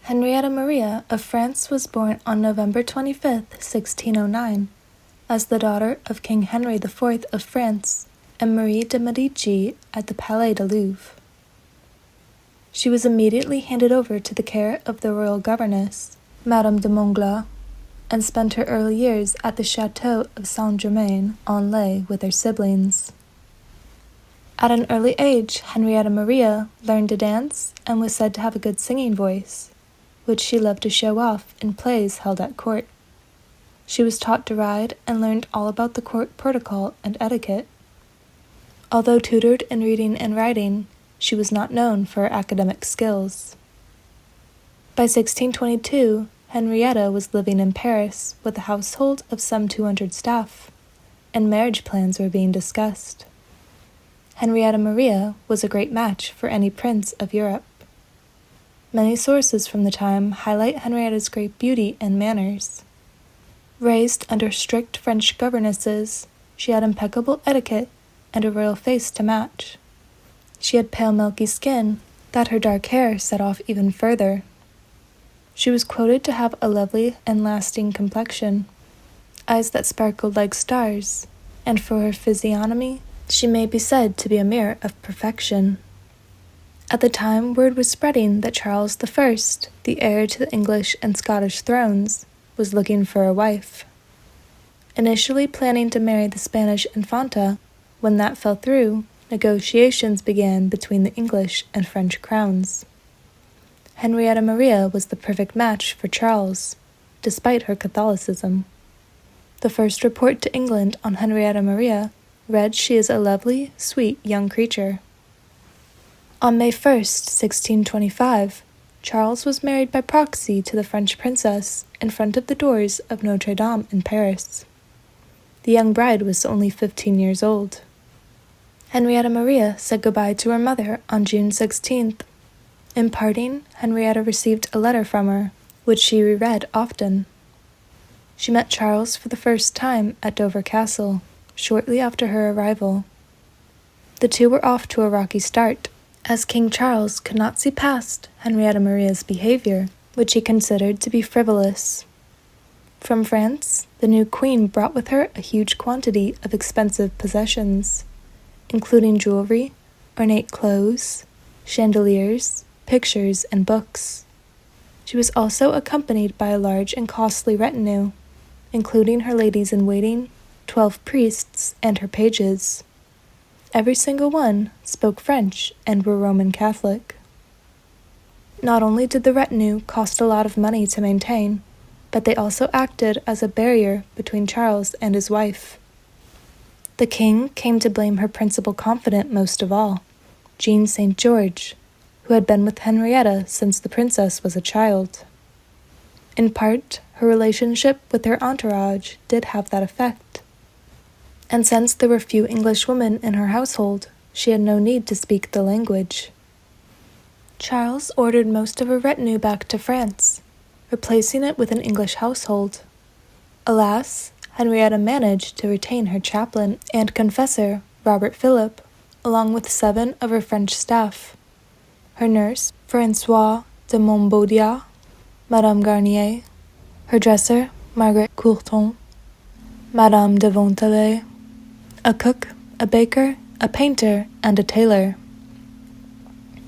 Henrietta Maria of France was born on November 25, 1609, as the daughter of King Henry IV of France and Marie de Medici at the Palais de Louvre. She was immediately handed over to the care of the royal governess, Madame de Montglat, and spent her early years at the Château of Saint-Germain-en-Laye with her siblings. At an early age, Henrietta Maria learned to dance and was said to have a good singing voice, which she loved to show off in plays held at court. She was taught to ride and learned all about the court protocol and etiquette. Although tutored in reading and writing, she was not known for her academic skills. By 1622, Henrietta was living in Paris with a household of some 200 staff, and marriage plans were being discussed. Henrietta Maria was a great match for any prince of Europe. Many sources from the time highlight Henrietta's great beauty and manners. Raised under strict French governesses, she had impeccable etiquette and a royal face to match. She had pale milky skin that her dark hair set off even further. She was quoted to have a lovely and lasting complexion, eyes that sparkled like stars, and for her physiognomy, she may be said to be a mirror of perfection. At the time, word was spreading that Charles I, the heir to the English and Scottish thrones, was looking for a wife. Initially planning to marry the Spanish Infanta, when that fell through, negotiations began between the English and French crowns. Henrietta Maria was the perfect match for Charles, despite her Catholicism. The first report to England on Henrietta Maria read she is a lovely, sweet young creature. On May 1, 1625, Charles was married by proxy to the French princess in front of the doors of Notre Dame in Paris. The young bride was only 15 years old. Henrietta Maria said goodbye to her mother on June 16th. In parting, Henrietta received a letter from her, which she reread often. She met Charles for the first time at Dover Castle, shortly after her arrival. The two were off to a rocky start, as King Charles could not see past Henrietta Maria's behavior, which he considered to be frivolous. From France, the new queen brought with her a huge quantity of expensive possessions, including jewelry, ornate clothes, chandeliers, pictures, and books. She was also accompanied by a large and costly retinue, including her ladies-in-waiting, 12 priests, and her pages. Every single one spoke French and were Roman Catholic. Not only did the retinue cost a lot of money to maintain, but they also acted as a barrier between Charles and his wife. The king came to blame her principal confidant most of all, Jean St. George, who had been with Henrietta since the princess was a child. In part, her relationship with her entourage did have that effect. And since there were few English women in her household, she had no need to speak the language. Charles ordered most of her retinue back to France, replacing it with an English household. Alas, Henrietta managed to retain her chaplain and confessor, Robert Philip, along with 7 of her French staff. Her nurse, François de Montbaudiat, Madame Garnier, her dresser, Margaret Courton, Madame de Vontalet, a cook, a baker, a painter, and a tailor.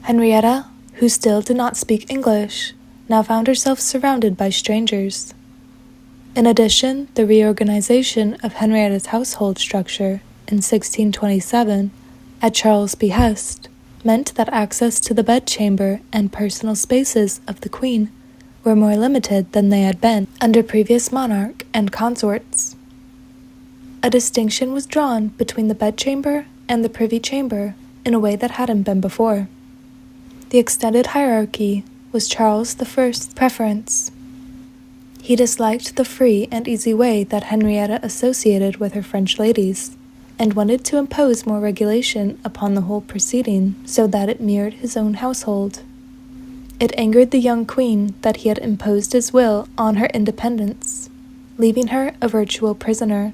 Henrietta, who still did not speak English, now found herself surrounded by strangers. In addition, the reorganization of Henrietta's household structure in 1627, at Charles' behest, meant that access to the bedchamber and personal spaces of the queen were more limited than they had been under previous monarch and consorts. A distinction was drawn between the bedchamber and the privy chamber in a way that hadn't been before. The extended hierarchy was Charles I's preference. He disliked the free and easy way that Henrietta associated with her French ladies, and wanted to impose more regulation upon the whole proceeding so that it mirrored his own household. It angered the young queen that he had imposed his will on her independence, leaving her a virtual prisoner.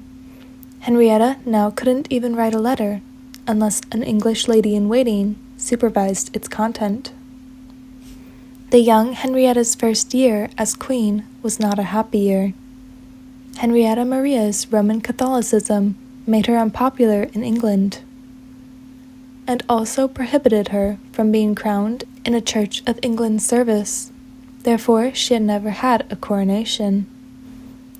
Henrietta now couldn't even write a letter unless an English lady-in-waiting supervised its content. The young Henrietta's first year as queen was not a happy year. Henrietta Maria's Roman Catholicism made her unpopular in England, and also prohibited her from being crowned in a Church of England service. Therefore, she had never had a coronation.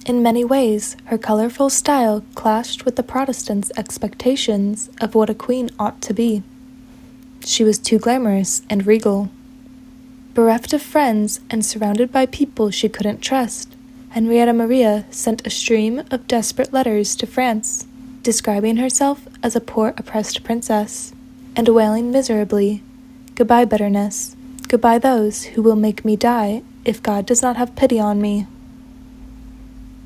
In many ways, her colorful style clashed with the Protestants' expectations of what a queen ought to be. She was too glamorous and regal. Bereft of friends and surrounded by people she couldn't trust, Henrietta Maria sent a stream of desperate letters to France, describing herself as a poor oppressed princess, and wailing miserably, "Goodbye, bitterness. Goodbye those who will make me die if God does not have pity on me."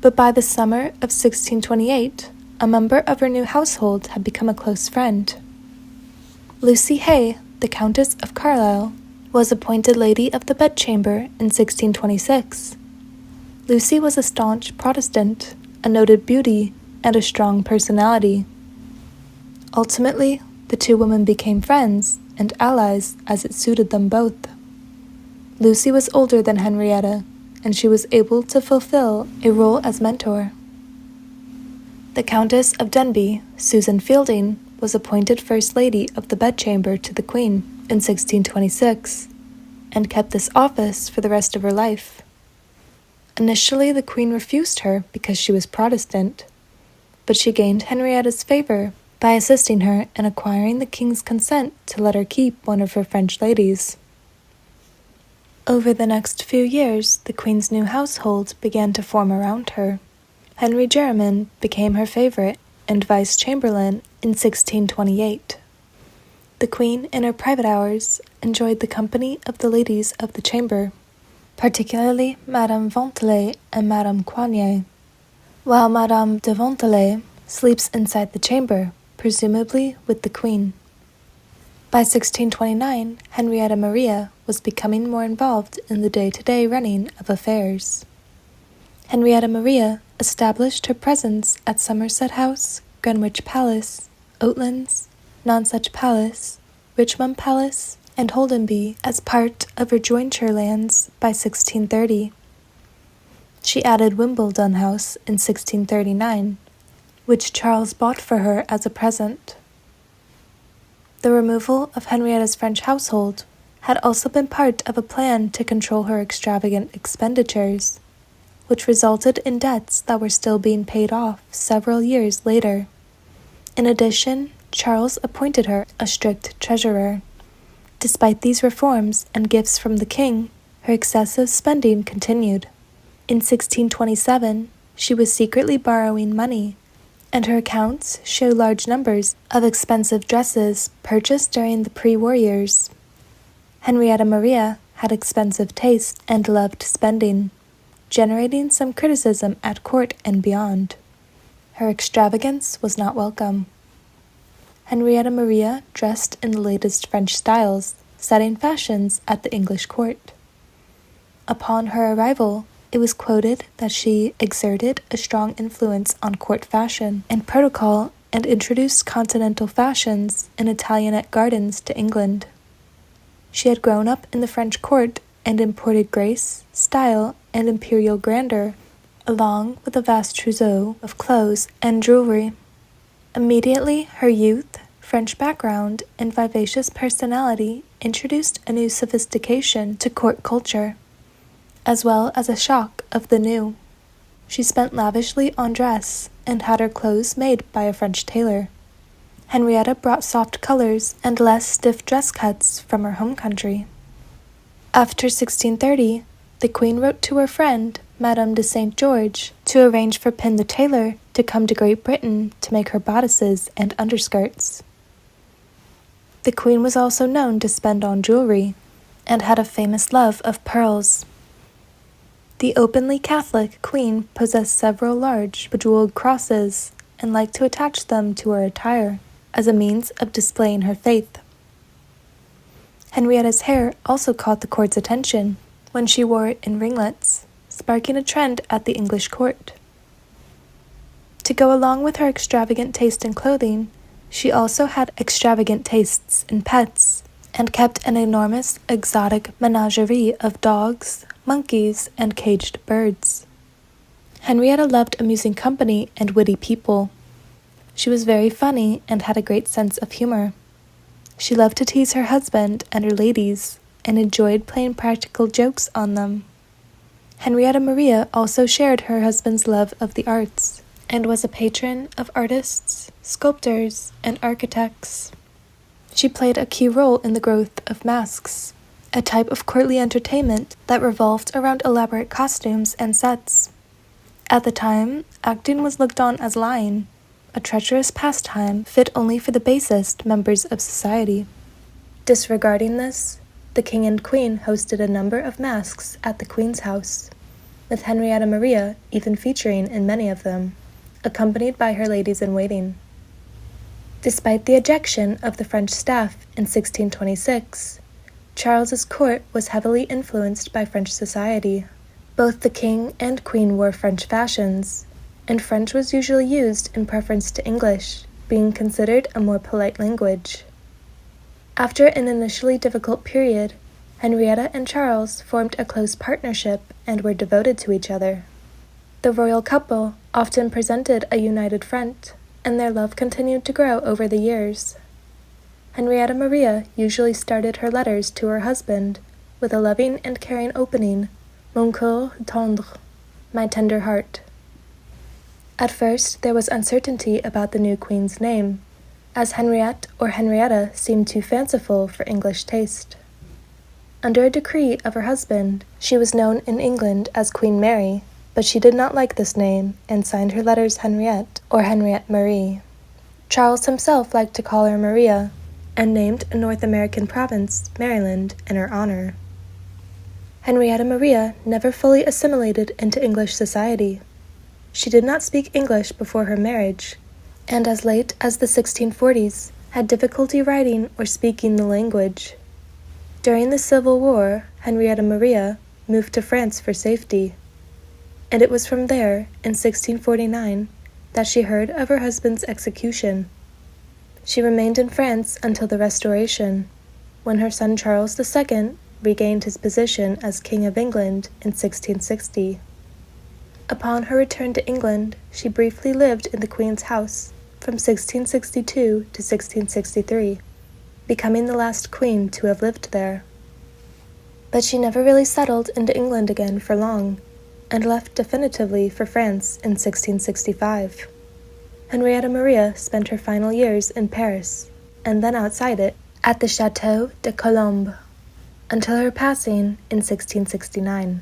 But by the summer of 1628, a member of her new household had become a close friend. Lucy Hay, the Countess of Carlisle, was appointed Lady of the Bedchamber in 1626. Lucy was a staunch Protestant, a noted beauty, and a strong personality. Ultimately, the two women became friends and allies as it suited them both. Lucy was older than Henrietta, and she was able to fulfill a role as mentor. The Countess of Denbigh, Susan Fielding, was appointed First Lady of the Bedchamber to the Queen in 1626, and kept this office for the rest of her life. Initially, the Queen refused her because she was Protestant, but she gained Henrietta's favor by assisting her in acquiring the King's consent to let her keep one of her French ladies. Over the next few years, the Queen's new household began to form around her. Henry Jermyn became her favorite and vice-chamberlain in 1628. The Queen, in her private hours, enjoyed the company of the ladies of the chamber, particularly Madame Vontelay and Madame Coignet, while Madame de Vontelay sleeps inside the chamber, presumably with the Queen. By 1629, Henrietta Maria was becoming more involved in the day-to-day running of affairs. Henrietta Maria established her presence at Somerset House, Greenwich Palace, Oatlands, Nonsuch Palace, Richmond Palace, and Holdenby as part of her jointure lands by 1630. She added Wimbledon House in 1639, which Charles bought for her as a present. The removal of Henrietta's French household had also been part of a plan to control her extravagant expenditures, which resulted in debts that were still being paid off several years later. In addition, Charles appointed her a strict treasurer. Despite these reforms and gifts from the king, her excessive spending continued. In 1627, she was secretly borrowing money, and her accounts show large numbers of expensive dresses purchased during the pre-war years. Henrietta Maria had expensive taste and loved spending, generating some criticism at court and beyond. Her extravagance was not welcome. Henrietta Maria dressed in the latest French styles, setting fashions at the English court. Upon her arrival, it was quoted that she exerted a strong influence on court fashion and protocol and introduced continental fashions and Italianate gardens to England. She had grown up in the French court and imported grace, style, and imperial grandeur, along with a vast trousseau of clothes and jewelry. Immediately, her youth, French background, and vivacious personality introduced a new sophistication to court culture, as well as a shock of the new. She spent lavishly on dress and had her clothes made by a French tailor. Henrietta brought soft colors and less stiff dress cuts from her home country. After 1630, the Queen wrote to her friend, Madame de St. George, to arrange for Pin the tailor to come to Great Britain to make her bodices and underskirts. The Queen was also known to spend on jewelry, and had a famous love of pearls. The openly Catholic Queen possessed several large bejeweled crosses and liked to attach them to her attire as a means of displaying her faith. Henrietta's hair also caught the court's attention when she wore it in ringlets, sparking a trend at the English court. To go along with her extravagant taste in clothing, she also had extravagant tastes in pets, and kept an enormous exotic menagerie of dogs, monkeys, and caged birds. Henrietta loved amusing company and witty people. She was very funny and had a great sense of humor. She loved to tease her husband and her ladies, and enjoyed playing practical jokes on them. Henrietta Maria also shared her husband's love of the arts, and was a patron of artists, sculptors, and architects. She played a key role in the growth of masques, a type of courtly entertainment that revolved around elaborate costumes and sets. At the time, acting was looked on as lying, a treacherous pastime fit only for the basest members of society. Disregarding this, the king and queen hosted a number of masques at the queen's house, with Henrietta Maria even featuring in many of them, accompanied by her ladies-in-waiting. Despite the ejection of the French staff in 1626, Charles's court was heavily influenced by French society. Both the king and queen wore French fashions, and French was usually used in preference to English, being considered a more polite language. After an initially difficult period, Henrietta and Charles formed a close partnership and were devoted to each other. The royal couple often presented a united front, and their love continued to grow over the years. Henrietta Maria usually started her letters to her husband with a loving and caring opening, Mon cœur tendre, my tender heart. At first, there was uncertainty about the new queen's name, as Henriette or Henrietta seemed too fanciful for English taste. Under a decree of her husband, she was known in England as Queen Mary, but she did not like this name and signed her letters Henriette or Henriette Marie. Charles himself liked to call her Maria, and named a North American province, Maryland, in her honor. Henrietta Maria never fully assimilated into English society. She did not speak English before her marriage, and as late as the 1640s had difficulty writing or speaking the language. During the Civil War, Henrietta Maria moved to France for safety, and it was from there, in 1649, that she heard of her husband's execution. She remained in France until the Restoration, when her son Charles II regained his position as King of England in 1660. Upon her return to England, she briefly lived in the Queen's house from 1662 to 1663, becoming the last queen to have lived there. But she never really settled into England again for long, and left definitively for France in 1665. Henrietta Maria spent her final years in Paris, and then outside it, at the Château de Colombes, until her passing in 1669.